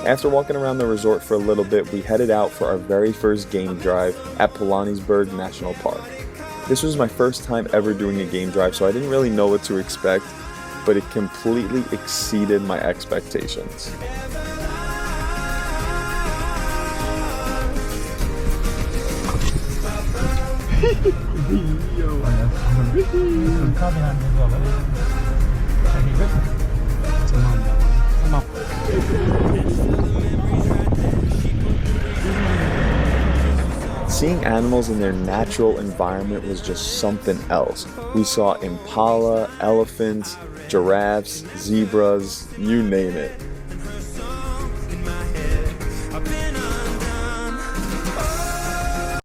After walking around the resort for a little bit, we headed out for our very first game drive at Pilanesberg National Park. This was my first time ever doing a game drive, so I didn't really know what to expect, but it completely exceeded my expectations. Seeing animals in their natural environment was just something else. We saw impala, elephants, giraffes, zebras, you name it.